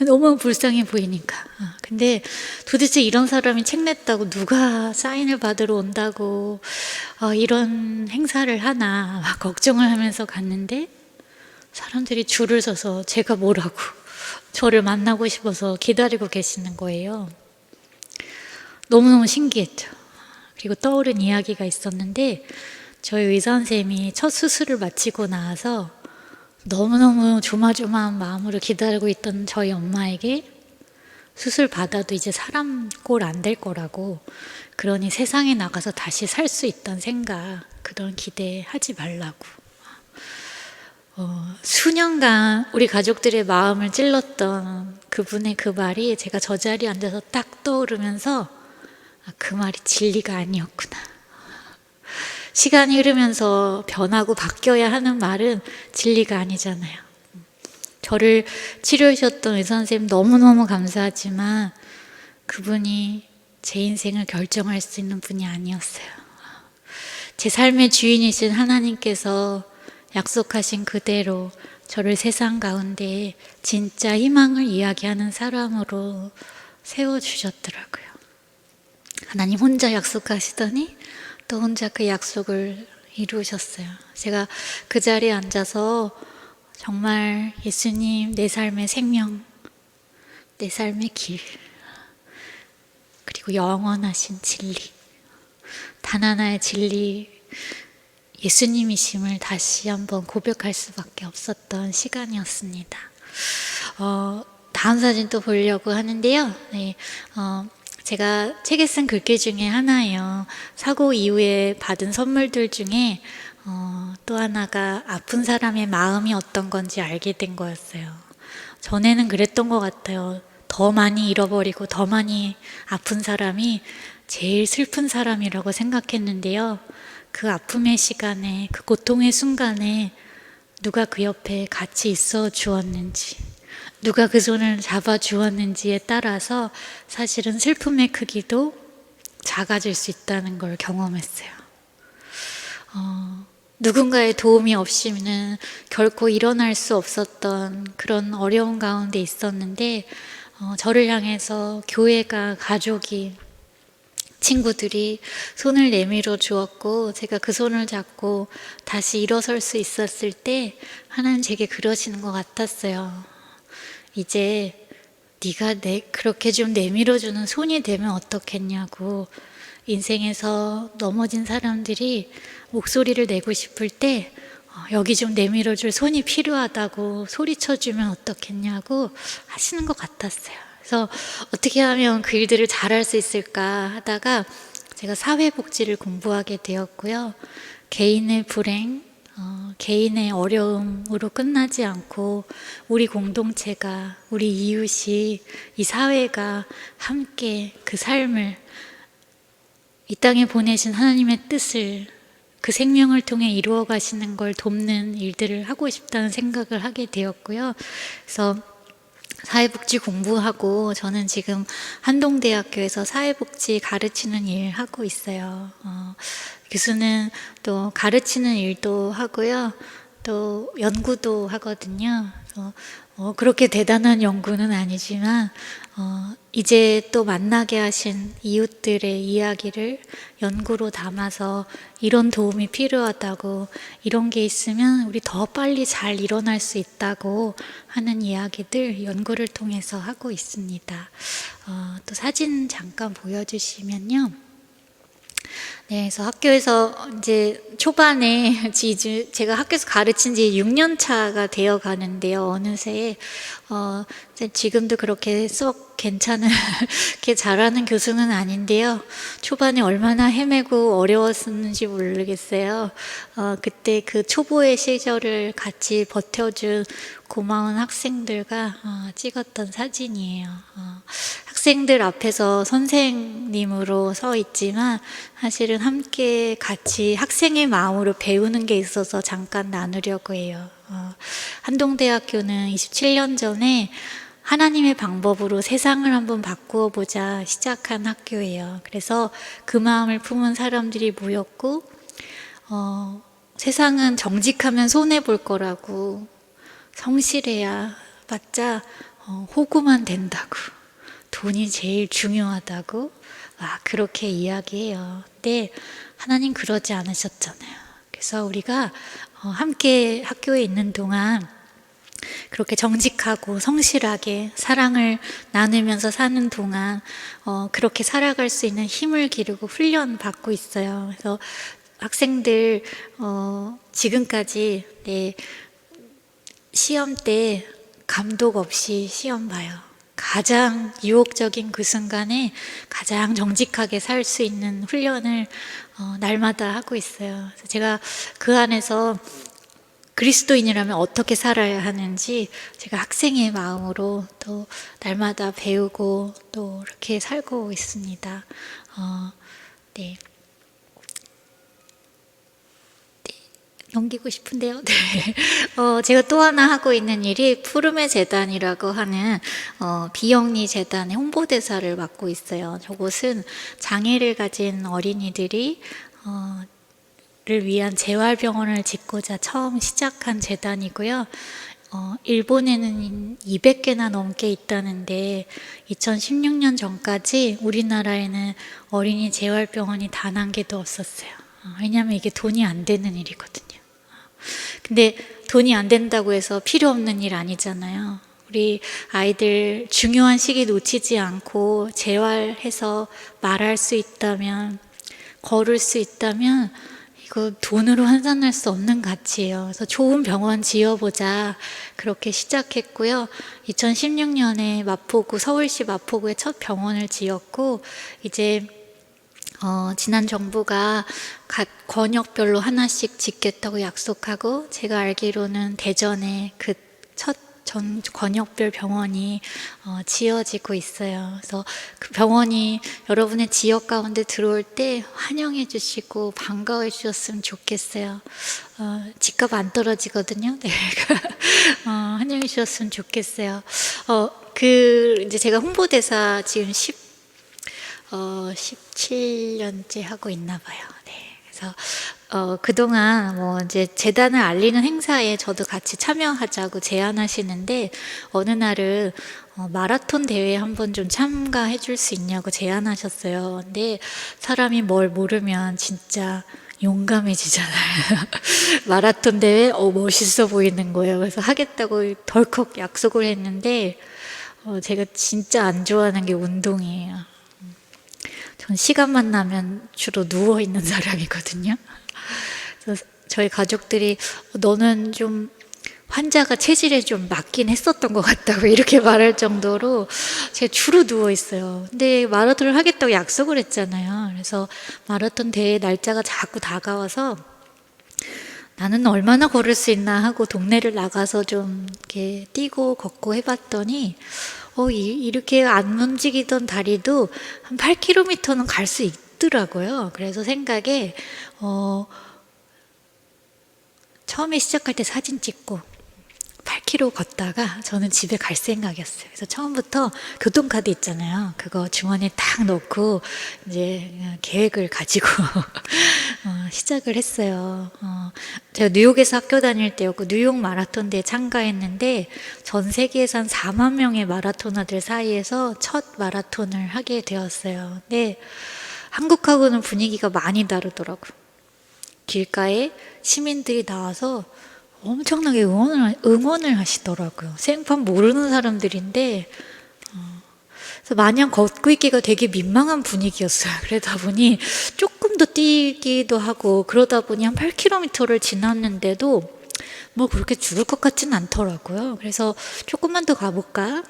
너무 불쌍해 보이니까. 근데 도대체 이런 사람이 책 냈다고 누가 사인을 받으러 온다고 이런 행사를 하나 막 걱정을 하면서 갔는데 사람들이 줄을 서서 제가 뭐라고 저를 만나고 싶어서 기다리고 계시는 거예요. 너무너무 신기했죠. 그리고 떠오른 이야기가 있었는데 저희 의사 선생님이 첫 수술을 마치고 나와서 너무너무 조마조마한 마음으로 기다리고 있던 저희 엄마에게 수술 받아도 이제 사람 꼴 안 될 거라고, 그러니 세상에 나가서 다시 살 수 있다는 생각, 그런 기대하지 말라고. 수년간 우리 가족들의 마음을 찔렀던 그분의 그 말이 제가 저 자리에 앉아서 딱 떠오르면서 그 말이 진리가 아니었구나. 시간이 흐르면서 변하고 바뀌어야 하는 말은 진리가 아니잖아요. 저를 치료해 주셨던 의사 선생님 너무너무 감사하지만 그분이 제 인생을 결정할 수 있는 분이 아니었어요. 제 삶의 주인이신 하나님께서 약속하신 그대로 저를 세상 가운데 진짜 희망을 이야기하는 사람으로 세워주셨더라고요. 하나님 혼자 약속하시더니 또 혼자 그 약속을 이루셨어요. 제가 그 자리에 앉아서 정말 예수님, 내 삶의 생명, 내 삶의 길, 그리고 영원하신 진리, 단 하나의 진리, 예수님이심을 다시 한번 고백할 수밖에 없었던 시간이었습니다. 다음 사진 또 보려고 하는데요. 네, 제가 책에 쓴 글귀 중에 하나예요. 사고 이후에 받은 선물들 중에 또 하나가 아픈 사람의 마음이 어떤 건지 알게 된 거였어요. 전에는 그랬던 것 같아요. 더 많이 잃어버리고 더 많이 아픈 사람이 제일 슬픈 사람이라고 생각했는데요. 그 아픔의 시간에, 그 고통의 순간에 누가 그 옆에 같이 있어 주었는지, 누가 그 손을 잡아 주었는지에 따라서 사실은 슬픔의 크기도 작아질 수 있다는 걸 경험했어요. 누군가의 도움이 없이는 결코 일어날 수 없었던 그런 어려운 가운데 있었는데 저를 향해서 교회가, 가족이, 친구들이 손을 내밀어 주었고 제가 그 손을 잡고 다시 일어설 수 있었을 때 하나님 제게 그러시는 것 같았어요. 이제 네가 그렇게 좀 내밀어주는 손이 되면 어떻겠냐고. 인생에서 넘어진 사람들이 목소리를 내고 싶을 때 여기 좀 내밀어줄 손이 필요하다고 소리쳐주면 어떻겠냐고 하시는 것 같았어요. 그래서 어떻게 하면 그 일들을 잘할 수 있을까 하다가 제가 사회복지를 공부하게 되었고요. 개인의 불행, 개인의 어려움으로 끝나지 않고 우리 공동체가, 우리 이웃이, 이 사회가 함께 그 삶을, 이 땅에 보내신 하나님의 뜻을 그 생명을 통해 이루어 가시는 걸 돕는 일들을 하고 싶다는 생각을 하게 되었고요. 그래서 사회복지 공부하고 저는 지금 한동대학교에서 사회복지 가르치는 일 하고 있어요. 교수는 또 가르치는 일도 하고요. 또 연구도 하거든요. 그래서 그렇게 대단한 연구는 아니지만 이제 또 만나게 하신 이웃들의 이야기를 연구로 담아서 이런 도움이 필요하다고, 이런 게 있으면 우리 더 빨리 잘 일어날 수 있다고 하는 이야기들 연구를 통해서 하고 있습니다. 또 사진 잠깐 보여주시면요. 네, 그래서 학교에서 이제 초반에 제가 학교에서 가르친 지 6년 차가 되어 가는데요. 어느새 이제 지금도 그렇게 썩 괜찮게 잘하는 교수는 아닌데요. 초반에 얼마나 헤매고 어려웠는지 모르겠어요. 그때 그 초보의 시절을 같이 버텨준 고마운 학생들과 찍었던 사진이에요. 학생들 앞에서 선생님으로 서 있지만 사실은 함께 같이 학생의 마음으로 배우는 게 있어서 잠깐 나누려고 해요. 한동대학교는 27년 전에 하나님의 방법으로 세상을 한번 바꾸어 보자 시작한 학교예요. 그래서 그 마음을 품은 사람들이 모였고, 세상은 정직하면 손해볼 거라고, 성실해야 봤자 호구만 된다고, 돈이 제일 중요하다고 그렇게 이야기해요. 근데 하나님 그러지 않으셨잖아요. 그래서 우리가 함께 학교에 있는 동안 그렇게 정직하고 성실하게 사랑을 나누면서 사는 동안 그렇게 살아갈 수 있는 힘을 기르고 훈련 받고 있어요. 그래서 학생들 지금까지 시험 때 감독 없이 시험 봐요. 가장 유혹적인 그 순간에 가장 정직하게 살 수 있는 훈련을 날마다 하고 있어요. 그래서 제가 그 안에서 그리스도인이라면 어떻게 살아야 하는지 제가 학생의 마음으로 또 날마다 배우고 또 이렇게 살고 있습니다. 네. 넘기고 싶은데요. 네. 제가 또 하나 하고 있는 일이 푸르메 재단이라고 하는 비영리 재단의 홍보대사를 맡고 있어요. 저곳은 장애를 가진 어린이들이 를 위한 재활병원을 짓고자 처음 시작한 재단이고요. 일본에는 200개나 넘게 있다는데 2016년 전까지 우리나라에는 어린이 재활병원이 단 한 개도 없었어요. 왜냐하면 이게 돈이 안 되는 일이거든요. 근데 돈이 안 된다고 해서 필요 없는 일 아니잖아요. 우리 아이들 중요한 시기 놓치지 않고 재활해서 말할 수 있다면, 걸을 수 있다면 이거 돈으로 환산할 수 없는 가치예요. 그래서 좋은 병원 지어보자 그렇게 시작했고요. 2016년에 마포구, 서울시 마포구에 첫 병원을 지었고, 이제 지난 정부가 각 권역별로 하나씩 짓겠다고 약속하고, 제가 알기로는 대전에 그 첫 전 권역별 병원이 지어지고 있어요. 그래서 그 병원이 여러분의 지역 가운데 들어올 때 환영해 주시고 반가워해 주셨으면 좋겠어요. 집값 안 떨어지거든요. 네. 환영해 주셨으면 좋겠어요. 이제 제가 홍보대사 지금 17년째 하고 있나 봐요. 네. 그래서 그동안 이제 재단을 알리는 행사에 저도 같이 참여하자고 제안하시는데, 어느 날은 마라톤 대회에 한번 좀 참가해 줄 수 있냐고 제안하셨어요. 근데 사람이 뭘 모르면 진짜 용감해지잖아요. 마라톤 대회 멋있어 보이는 거예요. 그래서 하겠다고 덜컥 약속을 했는데, 제가 진짜 안 좋아하는 게 운동이에요. 전 시간만 나면 주로 누워있는 사람이거든요. 그래서 저희 가족들이 너는 좀 환자가 체질에 좀 맞긴 했었던 것 같다고 이렇게 말할 정도로 제가 주로 누워있어요. 근데 마라톤을 하겠다고 약속을 했잖아요. 그래서 마라톤 대회 날짜가 자꾸 다가와서 나는 얼마나 걸을 수 있나 하고 동네를 나가서 좀 이렇게 뛰고 걷고 해봤더니 이렇게 안 움직이던 다리도 한 8km는 갈 수 있더라고요. 그래서 생각에 처음에 시작할 때 사진 찍고 8km 걷다가 저는 집에 갈 생각이었어요. 그래서 처음부터 교통카드 있잖아요. 그거 주머니에 딱 넣고 이제 계획을 가지고 시작을 했어요. 제가 뉴욕에서 학교 다닐 때였고 뉴욕 마라톤 대회 참가했는데 전 세계에서 한 4만 명의 마라토너들 사이에서 첫 마라톤을 하게 되었어요. 근데 한국하고는 분위기가 많이 다르더라고요. 길가에 시민들이 나와서 엄청나게 응원을 하시더라고요. 생판 모르는 사람들인데 그래서 마냥 걷고 있기가 되게 민망한 분위기였어요. 그러다 보니 조금 더 뛰기도 하고 그러다 보니 한 8km를 지났는데도 뭐 그렇게 죽을 것 같진 않더라고요. 그래서 조금만 더 가볼까?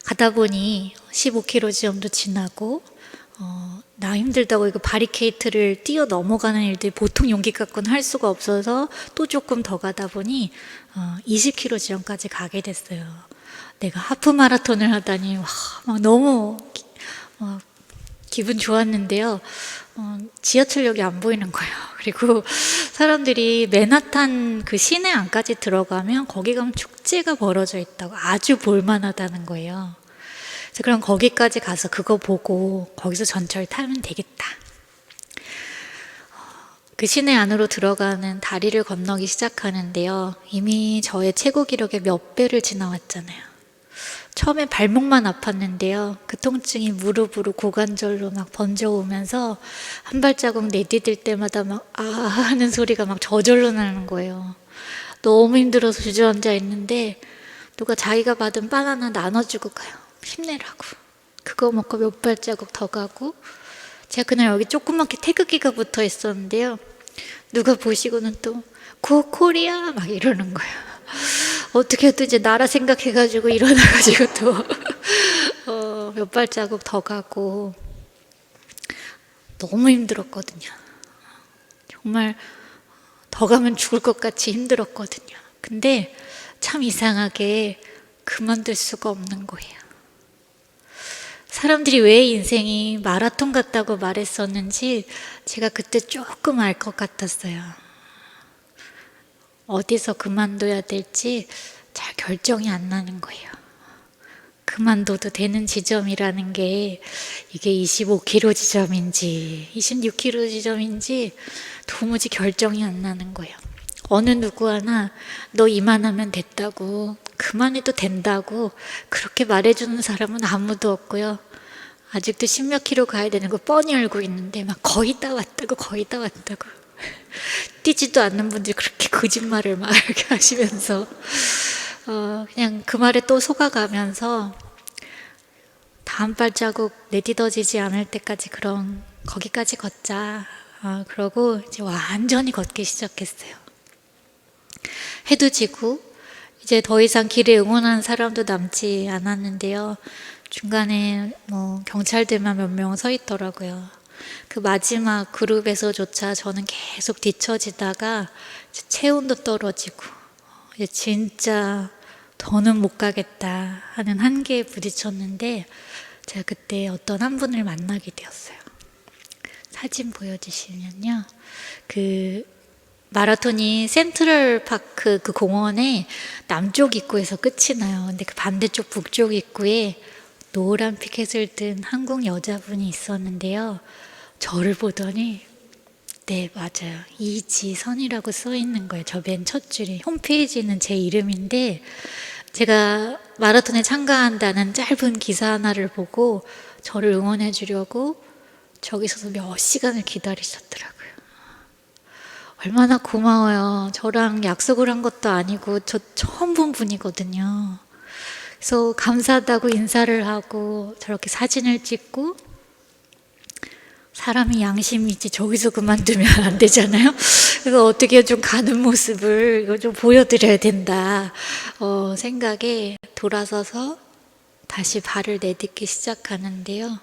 가다 보니 15km 정도 지나고 나 힘들다고 이거 바리케이트를 뛰어 넘어가는 일들이 보통 용기 갖고는 할 수가 없어서 또 조금 더 가다 보니 20km 지점까지 가게 됐어요. 내가 하프 마라톤을 하다니 막 너무 기분 좋았는데요. 지하철역이 안 보이는 거예요. 그리고 사람들이 맨하탄 그 시내 안까지 들어가면 거기 가면 축제가 벌어져 있다고 아주 볼만하다는 거예요. 그래서 그럼 거기까지 가서 그거 보고 거기서 전철 타면 되겠다. 그 시내 안으로 들어가는 다리를 건너기 시작하는데요. 이미 저의 최고 기록의 몇 배를 지나왔잖아요. 처음에 발목만 아팠는데요. 그 통증이 무릎으로 고관절로 막 번져오면서 한 발자국 내디딜 때마다 막 하는 소리가 막 저절로 나는 거예요. 너무 힘들어서 주저앉아 있는데 누가 자기가 받은 바나나 나눠주고 가요. 힘내라고. 그거 먹고 몇 발자국 더 가고 제가 그날 여기 조그맣게 태극기가 붙어 있었는데요. 누가 보시고는 또 고 코리아 막 이러는 거예요. 어떻게 해도 이제 나라 생각해가지고 일어나가지고 또 몇 발자국 더 가고 너무 힘들었거든요. 정말 더 가면 죽을 것 같이 힘들었거든요. 근데 참 이상하게 그만둘 수가 없는 거예요. 사람들이 왜 인생이 마라톤 같다고 말했었는지 제가 그때 조금 알 것 같았어요. 어디서 그만둬야 될지 잘 결정이 안 나는 거예요. 그만둬도 되는 지점이라는 게 이게 25km 지점인지 26km 지점인지 도무지 결정이 안 나는 거예요. 어느 누구 하나 너 이만하면 됐다고 그만해도 된다고 그렇게 말해주는 사람은 아무도 없고요. 아직도 10몇 킬로 가야 되는 거 뻔히 알고 있는데 막 거의 다 왔다고 거의 다 왔다고 뛰지도 않는 분들이 그렇게 거짓말을 막 이렇게 하시면서 그냥 그 말에 또 속아가면서 다음 발자국 내딛어지지 않을 때까지 그럼 거기까지 걷자. 그러고 이제 완전히 걷기 시작했어요. 해도 지고 이제 더 이상 길에 응원하는 사람도 남지 않았는데요. 중간에 뭐 경찰들만 몇 명 서 있더라고요. 그 마지막 그룹에서조차 저는 계속 뒤처지다가 체온도 떨어지고 이제 진짜 더는 못 가겠다 하는 한계에 부딪혔는데 제가 그때 어떤 한 분을 만나게 되었어요. 사진 보여주시면요. 그 마라톤이 센트럴파크 그 공원의 남쪽 입구에서 끝이 나요. 근데 그 반대쪽 북쪽 입구에 노란 피켓을 든 한국 여자분이 있었는데요. 저를 보더니 네 맞아요. 이지선이라고 써 있는 거예요. 저 맨 첫 줄이. 홈페이지는 제 이름인데 제가 마라톤에 참가한다는 짧은 기사 하나를 보고 저를 응원해 주려고 저기 서서 몇 시간을 기다리셨더라고요. 얼마나 고마워요. 저랑 약속을 한 것도 아니고 저 처음 본 분이거든요. 그래서 감사하다고 인사를 하고 저렇게 사진을 찍고 사람이 양심이 있지 저기서 그만두면 안 되잖아요. 그래서 어떻게 좀 가는 모습을 이거 좀 보여드려야 된다 생각에 돌아서서 다시 발을 내딛기 시작하는데요.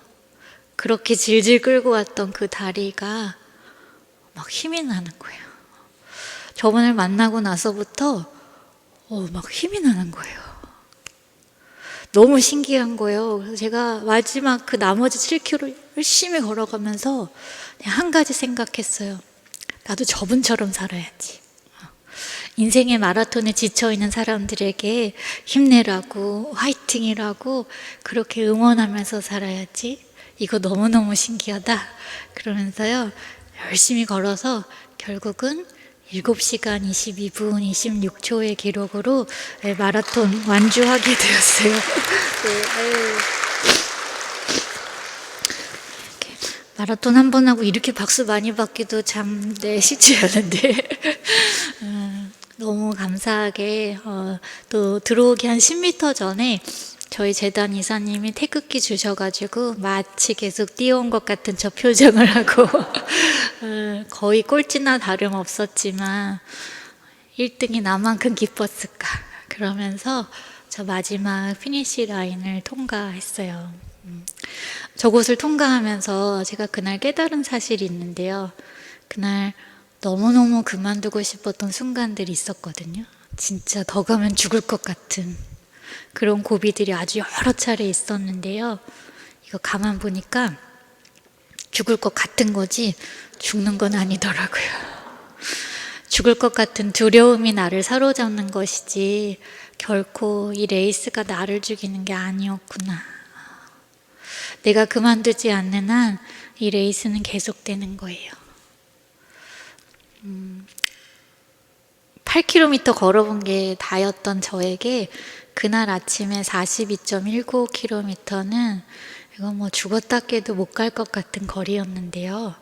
그렇게 질질 끌고 왔던 그 다리가 막 힘이 나는 거예요. 저분을 만나고 나서부터 막 힘이 나는 거예요. 너무 신기한 거예요. 그래서 제가 마지막 그 나머지 7km 열심히 걸어가면서 그냥 한 가지 생각했어요. 나도 저분처럼 살아야지. 인생의 마라톤에 지쳐있는 사람들에게 힘내라고, 화이팅이라고 그렇게 응원하면서 살아야지. 이거 너무너무 신기하다. 그러면서요, 열심히 걸어서 결국은 7시간 22분 26초의 기록으로 마라톤 완주하게 되었어요. 마라톤 한 번 하고 이렇게 박수 많이 받기도 참 쉽지 않은데 너무 감사하게 또 들어오기 한 10m 전에 저희 재단 이사님이 태극기 주셔가지고 마치 계속 뛰어온 것 같은 저 표정을 하고 거의 꼴찌나 다름없었지만 1등이 나만큼 기뻤을까 그러면서 저 마지막 피니시 라인을 통과했어요. 저곳을 통과하면서 제가 그날 깨달은 사실이 있는데요. 그날 너무너무 그만두고 싶었던 순간들이 있었거든요. 진짜 더 가면 죽을 것 같은 그런 고비들이 아주 여러 차례 있었는데요. 이거 가만 보니까 죽을 것 같은 거지 죽는 건 아니더라고요. 죽을 것 같은 두려움이 나를 사로잡는 것이지 결코 이 레이스가 나를 죽이는 게 아니었구나. 내가 그만두지 않는 한 이 레이스는 계속되는 거예요. 8km 걸어본 게 다였던 저에게 그날 아침에 42.19km는 이거 뭐 죽었다 깨도 못 갈 것 같은 거리였는데요.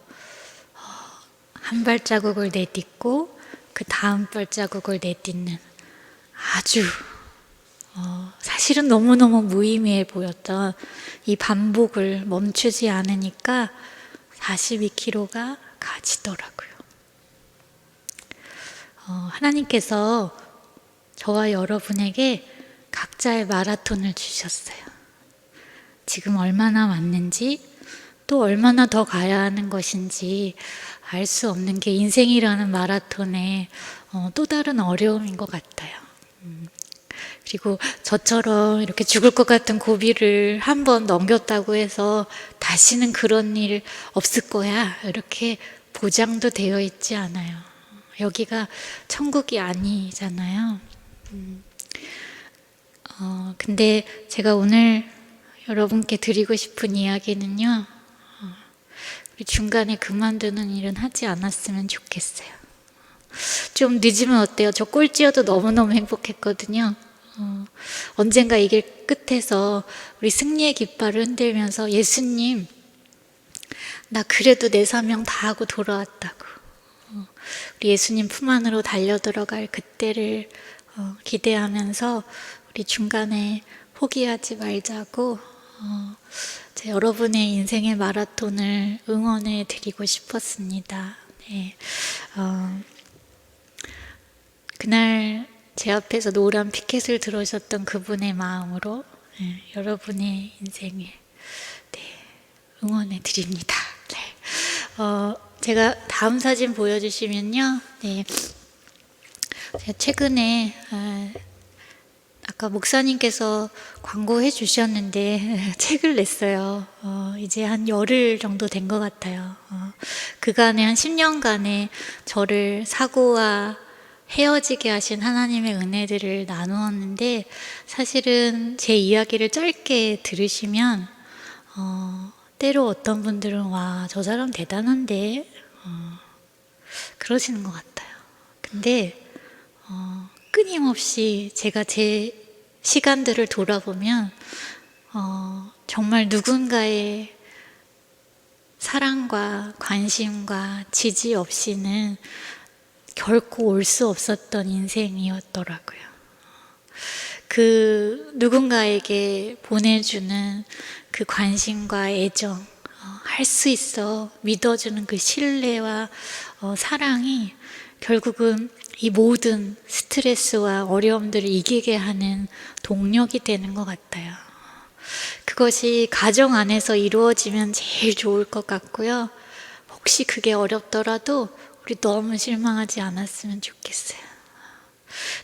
한 발자국을 내딛고 그 다음 발자국을 내딛는 아주 사실은 너무너무 무의미해 보였던 이 반복을 멈추지 않으니까 42km가 가지더라고요. 하나님께서 저와 여러분에게 각자의 마라톤을 주셨어요. 지금 얼마나 왔는지 또 얼마나 더 가야 하는 것인지 알 수 없는 게 인생이라는 마라톤의 또 다른 어려움인 것 같아요. 그리고 저처럼 이렇게 죽을 것 같은 고비를 한 번 넘겼다고 해서 다시는 그런 일 없을 거야 이렇게 보장도 되어 있지 않아요. 여기가 천국이 아니잖아요. 근데 제가 오늘 여러분께 드리고 싶은 이야기는요, 우리 중간에 그만두는 일은 하지 않았으면 좋겠어요. 좀 늦으면 어때요? 저 꼴찌여도 너무너무 행복했거든요. 언젠가 이 길 끝에서 우리 승리의 깃발을 흔들면서 예수님, 나 그래도 내 사명 다 하고 돌아왔다고. 우리 예수님 품 안으로 달려들어갈 그때를 기대하면서 우리 중간에 포기하지 말자고 여러분의 인생의 마라톤을 응원해 드리고 싶었습니다. 네. 그날 제 앞에서 노란 피켓을 들어주셨던 그분의 마음으로 여러분의 인생을 응원해 드립니다. 네. 제가 다음 사진 보여주시면요. 네. 제가 최근에 아까 목사님께서 광고해 주셨는데 책을 냈어요. 이제 한 열흘 정도 된 것 같아요. 그간에 한 10년간의 저를 사고와 헤어지게 하신 하나님의 은혜들을 나누었는데 사실은 제 이야기를 짧게 들으시면 때로 어떤 분들은 와, 저 사람 대단한데 그러시는 것 같아요. 근데 끊임없이 제가 제 시간들을 돌아보면 정말 누군가의 사랑과 관심과 지지 없이는 결코 올 수 없었던 인생이었더라고요. 그 누군가에게 보내주는 그 관심과 애정, 할 수 있어 믿어주는 그 신뢰와 사랑이 결국은 이 모든 스트레스와 어려움들을 이기게 하는 동력이 되는 것 같아요. 그것이 가정 안에서 이루어지면 제일 좋을 것 같고요. 혹시 그게 어렵더라도 우리 너무 실망하지 않았으면 좋겠어요.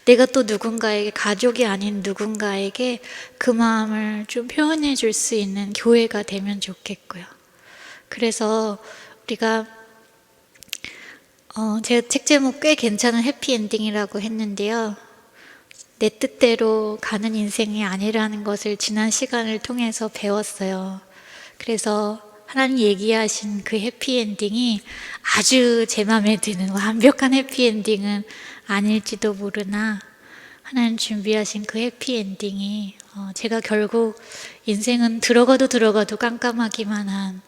내가 또 누군가에게, 가족이 아닌 누군가에게 그 마음을 좀 표현해 줄 수 있는 교회가 되면 좋겠고요. 그래서 우리가 제가 책 제목 꽤 괜찮은 해피엔딩이라고 했는데요. 내 뜻대로 가는 인생이 아니라는 것을 지난 시간을 통해서 배웠어요. 그래서 하나님 얘기하신 그 해피엔딩이 아주 제 마음에 드는 완벽한 해피엔딩은 아닐지도 모르나 하나님 준비하신 그 해피엔딩이 제가 결국 인생은 들어가도 깜깜하기만 한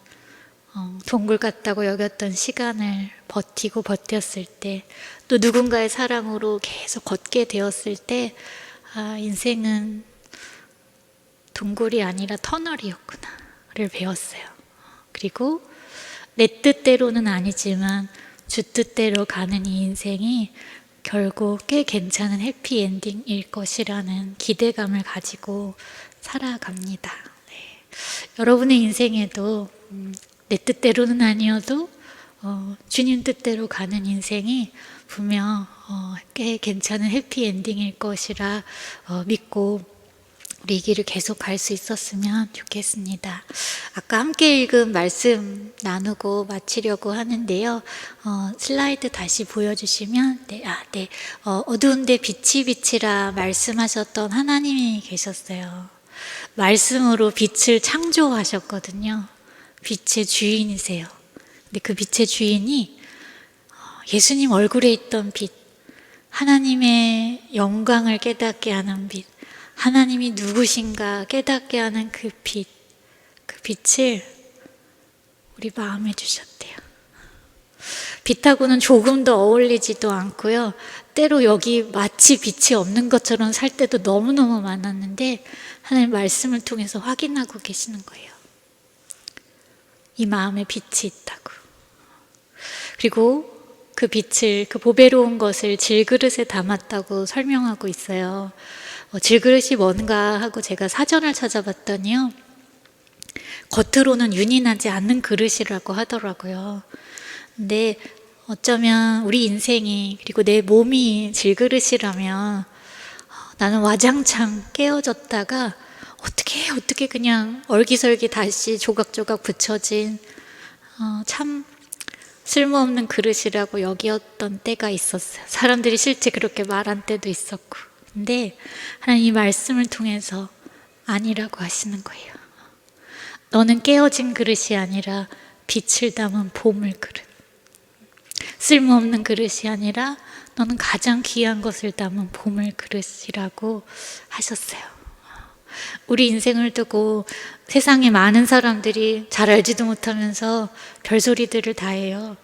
동굴 같다고 여겼던 시간을 버티고 버텼을 때, 또 누군가의 사랑으로 계속 걷게 되었을 때, 인생은 동굴이 아니라 터널이었구나를 배웠어요. 그리고 내 뜻대로는 아니지만 주 뜻대로 가는 이 인생이 결국 꽤 괜찮은 해피엔딩일 것이라는 기대감을 가지고 살아갑니다. 네. 여러분의 인생에도 내 뜻대로는 아니어도 주님 뜻대로 가는 인생이 분명 꽤 괜찮은 해피엔딩일 것이라 믿고 우리 이 길을 계속 갈 수 있었으면 좋겠습니다. 아까 함께 읽은 말씀 나누고 마치려고 하는데요. 슬라이드 다시 보여주시면 네, 어두운데 빛이라 말씀하셨던 하나님이 계셨어요. 말씀으로 빛을 창조하셨거든요. 빛의 주인이세요. 근데 그 빛의 주인이 예수님 얼굴에 있던 빛, 하나님의 영광을 깨닫게 하는 빛, 하나님이 누구신가 깨닫게 하는 그 빛, 그 빛을 우리 마음에 주셨대요. 빛하고는 조금도 어울리지도 않고요. 때로 여기 마치 빛이 없는 것처럼 살 때도 너무너무 많았는데 하나님 말씀을 통해서 확인하고 계시는 거예요. 이 마음에 빛이 있다고. 그리고 그 빛을, 그 보배로운 것을 질그릇에 담았다고 설명하고 있어요. 질그릇이 뭔가 하고 제가 사전을 찾아봤더니요, 겉으로는 윤이 나지 않는 그릇이라고 하더라고요. 근데 어쩌면 우리 인생이, 그리고 내 몸이 질그릇이라면 나는 와장창 깨어졌다가 어떻게 그냥 얼기설기 다시 조각조각 붙여진 참 쓸모없는 그릇이라고 여기었던 때가 있었어요. 사람들이 실제 그렇게 말한 때도 있었고. 근데 하나님 이 말씀을 통해서 아니라고 하시는 거예요. 너는 깨어진 그릇이 아니라 빛을 담은 보물 그릇. 쓸모없는 그릇이 아니라 너는 가장 귀한 것을 담은 보물 그릇이라고 하셨어요. 우리 인생을 두고 세상에 많은 사람들이 잘 알지도 못하면서 별소리들을 다 해요.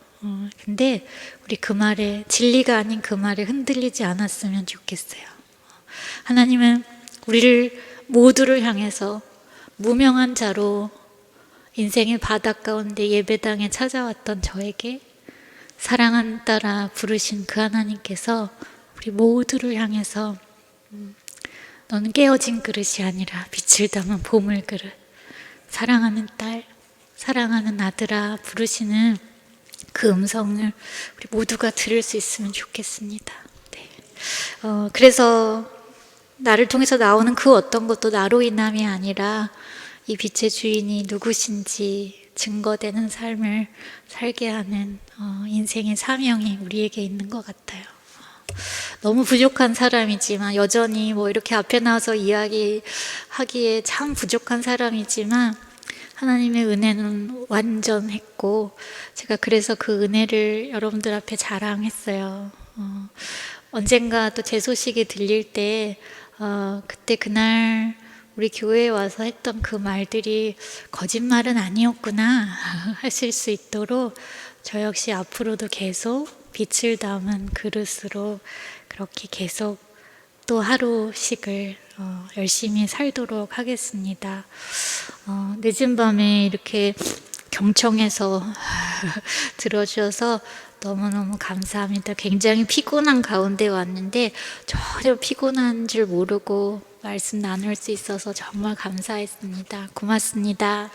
근데 우리 그 말에, 진리가 아닌 그 말에 흔들리지 않았으면 좋겠어요. 하나님은 우리를 모두를 향해서 무명한 자로 인생의 바닥 가운데 예배당에 찾아왔던 저에게 사랑한 딸아 부르신 그 하나님께서 우리 모두를 향해서 너는 깨어진 그릇이 아니라 빛을 담은 보물 그릇, 사랑하는 딸, 사랑하는 아들아 부르시는 그 음성을 우리 모두가 들을 수 있으면 좋겠습니다. 네. 그래서 나를 통해서 나오는 그 어떤 것도 나로 인함이 아니라 이 빛의 주인이 누구신지 증거되는 삶을 살게 하는 인생의 사명이 우리에게 있는 것 같아요. 너무 부족한 사람이지만, 여전히 뭐 이렇게 앞에 나와서 이야기하기에 참 부족한 사람이지만 하나님의 은혜는 완전했고, 제가 그래서 그 은혜를 여러분들 앞에 자랑했어요. 언젠가 또 제 소식이 들릴 때 그때 그날 우리 교회에 와서 했던 그 말들이 거짓말은 아니었구나 하실 수 있도록 저 역시 앞으로도 계속 빛을 담은 그릇으로 그렇게 계속 또 하루씩을 열심히 살도록 하겠습니다. 늦은 밤에 이렇게 경청해서 들어주셔서 너무너무 감사합니다. 굉장히 피곤한 가운데 왔는데 전혀 피곤한 줄 모르고 말씀 나눌 수 있어서 정말 감사했습니다. 고맙습니다.